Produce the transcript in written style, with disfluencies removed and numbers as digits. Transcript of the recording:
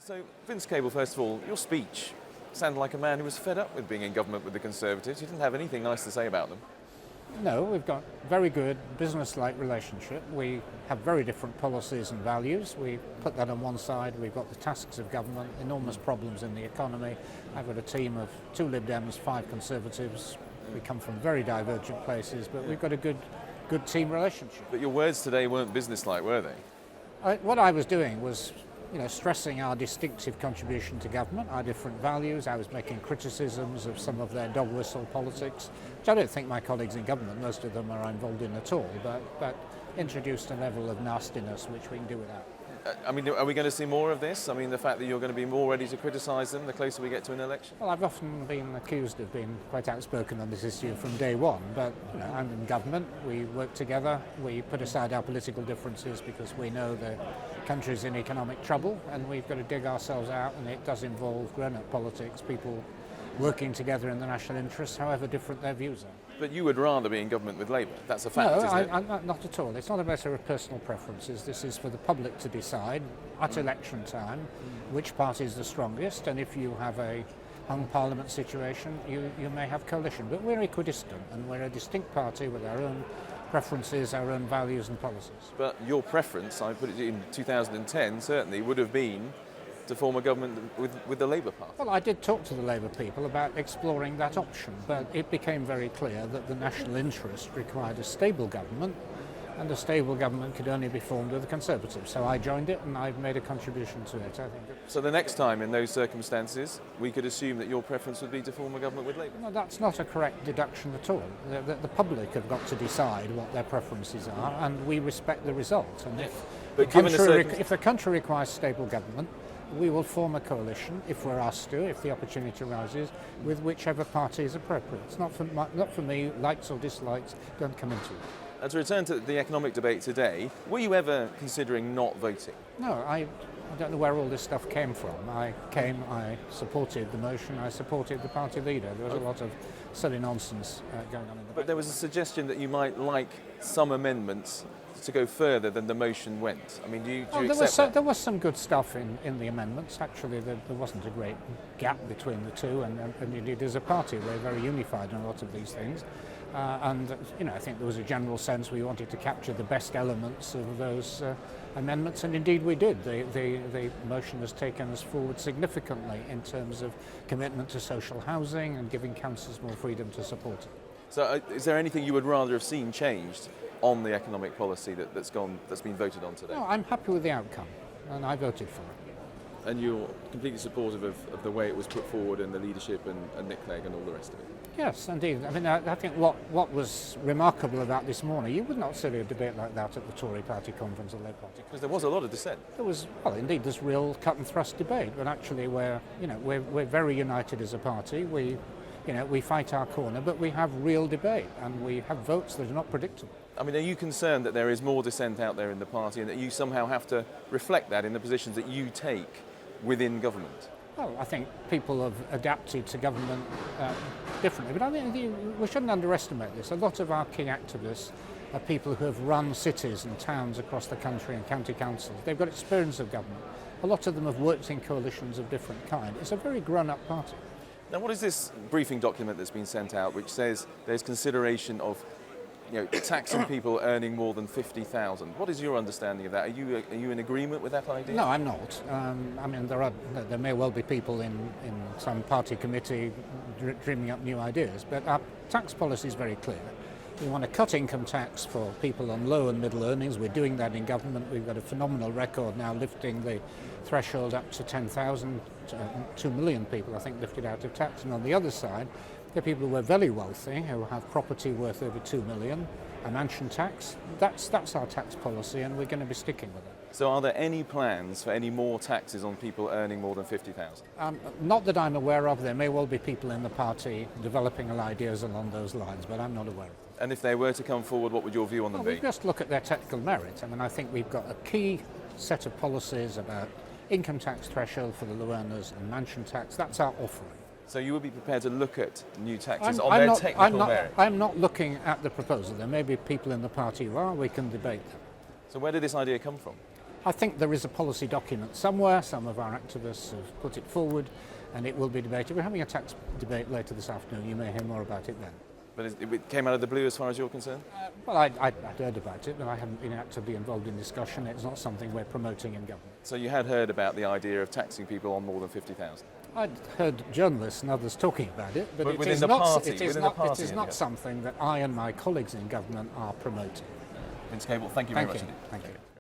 So, Vince Cable, first of all, your speech sounded like a man who was fed up with being in government with the Conservatives. You didn't have anything nice to say about them. No, we've got very good business-like relationship. We have very different policies and values. We put that on one side. We've got the tasks of government, enormous problems in the economy. I've got a team of 2 Lib Dems, 5 Conservatives. We come from very divergent places, but we've got a good team relationship. But your words today weren't business-like, were they? What I was doing was stressing our distinctive contribution to government, our different values. I was making criticisms of some of their dog whistle politics, which I don't think my colleagues in government, most of them, are involved in at all, but introduced a level of nastiness which we can do without. Are we going to see more of this? I mean, the fact that you're going to be more ready to criticise them the closer we get to an election? Well, I've often been accused of being quite outspoken on this issue from day one, but I'm in government, we work together, we put aside our political differences because we know the country's in economic trouble and we've got to dig ourselves out, and it does involve grown-up politics, people working together in the national interest, however different their views are. But you would rather be in government with Labour. That's a fact, isn't it? No, not at all. It's not a matter of personal preferences. This is for the public to decide at election time which party is the strongest, and if you have a hung parliament situation, you may have coalition. But we're equidistant, and we're a distinct party with our own preferences, our own values and policies. But your preference, I put it in 2010, certainly would have been to form a government with the Labour Party. Well, I did talk to the Labour people about exploring that option, but it became very clear that the national interest required a stable government, and a stable government could only be formed with the Conservatives. So I joined it, and I've made a contribution to it, I think. So the next time, in those circumstances, we could assume that your preference would be to form a government with Labour? No, that's not a correct deduction at all. The public have got to decide what their preferences are, and we respect the result. And if the country requires stable government, we will form a coalition, if we're asked to, if the opportunity arises, with whichever party is appropriate. It's not for me, likes or dislikes don't come into it. And to return to the economic debate today, were you ever considering not voting? No, I don't know where all this stuff came from. I supported the motion, I supported the party leader. There was a lot of silly nonsense going on in the But there was a suggestion that you might like some amendments to go further than the motion went. I mean, do you accept that? There was some good stuff in the amendments. Actually, there wasn't a great gap between the two, and indeed as a party we're very unified on a lot of these things. I think there was a general sense we wanted to capture the best elements of those amendments, and indeed we did. The motion has taken us forward significantly in terms of commitment to social housing and giving councils more freedom to support it. So is there anything you would rather have seen changed on the economic policy that's been voted on today? No, I'm happy with the outcome, and I voted for it. And you're completely supportive of the way it was put forward and the leadership and Nick Clegg and all the rest of it? Yes, indeed. I mean, I think what was remarkable about this morning, you would not see a debate like that at the Tory party conference or Labour party conference. Because there was a lot of dissent. There was, well, indeed, there's real cut and thrust debate, but actually we're very united as a party. We fight our corner, but we have real debate, and we have votes that are not predictable. I mean, are you concerned that there is more dissent out there in the party and that you somehow have to reflect that in the positions that you take within government? Well, I think people have adapted to government differently, but I think we shouldn't underestimate this. A lot of our key activists are people who have run cities and towns across the country and county councils. They've got experience of government. A lot of them have worked in coalitions of different kind. It's a very grown-up party. Now, what is this briefing document that's been sent out which says there's consideration of taxing people earning more than 50,000? What is your understanding of that? Are you in agreement with that idea? No, I'm not. I mean, there may well be people in some party committee dreaming up new ideas, but our tax policy is very clear. We want to cut income tax for people on low and middle earnings. We're doing that in government. We've got a phenomenal record now, lifting the threshold up to 10,000. 2 million people, I think, lifted out of tax. And on the other side, there are people who are very wealthy, who have property worth over 2 million, a mansion tax. That's our tax policy, and we're going to be sticking with it. So are there any plans for any more taxes on people earning more than 50,000? Not that I'm aware of. There may well be people in the party developing ideas along those lines, but I'm not aware of them. And if they were to come forward, what would your view on them be? We just look at their technical merit. I mean, I think we've got a key set of policies about income tax threshold for the low earners and mansion tax. That's our offering. So you would be prepared to look at new taxes on their technical merit? I'm not looking at the proposal. There may be people in the party who are. We can debate them. So where did this idea come from? I think there is a policy document somewhere. Some of our activists have put it forward, and it will be debated. We're having a tax debate later this afternoon. You may hear more about it then. But it came out of the blue as far as you're concerned? Well, I'd heard about it, but I haven't been actively involved in discussion. It's not something we're promoting in government. So you had heard about the idea of taxing people on more than 50,000? I'd heard journalists and others talking about it, but Within the party, it is not something that I and my colleagues in government are promoting. Vince Cable, thank you very much Thank you. indeed. Thank you.